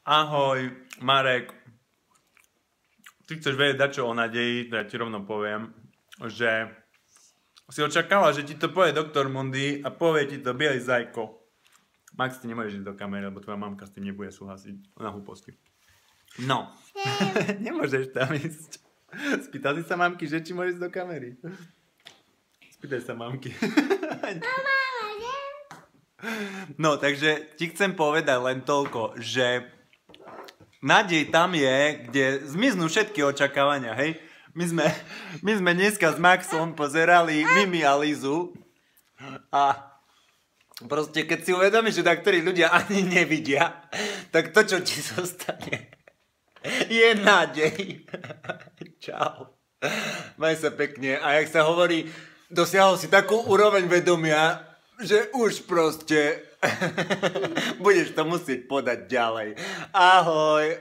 Ahoj, Marek. Ty chceš vedieť čo o nádeji, ja ti rovno poviem, že si očakával, že ti to povie doktor Mundy a povie ti to bielý zajko. Max, ty nemôžeš ísť do kamery, lebo tvoja mamka s tým nebude súhlasiť na hlúposti. No, nemôžeš tam ísť. Spýtal si sa mamky, že či môžeš ísť do kamery. Spýtaj sa mamky. No, takže ti chcem povedať len toľko, že nádej tam je, kde zmiznú všetky očakávania, hej? My sme dneska s Maxom pozerali Mimi a Lizu a proste keď si uvedomíš, že taktorí ľudia ani nevidia, tak to, čo ti zostane, je nádej. Čau. Maj sa pekne. A jak sa hovorí, dosiahol si takú úroveň vedomia, že už proste budeš to musieť podať ďalej. Ahoj.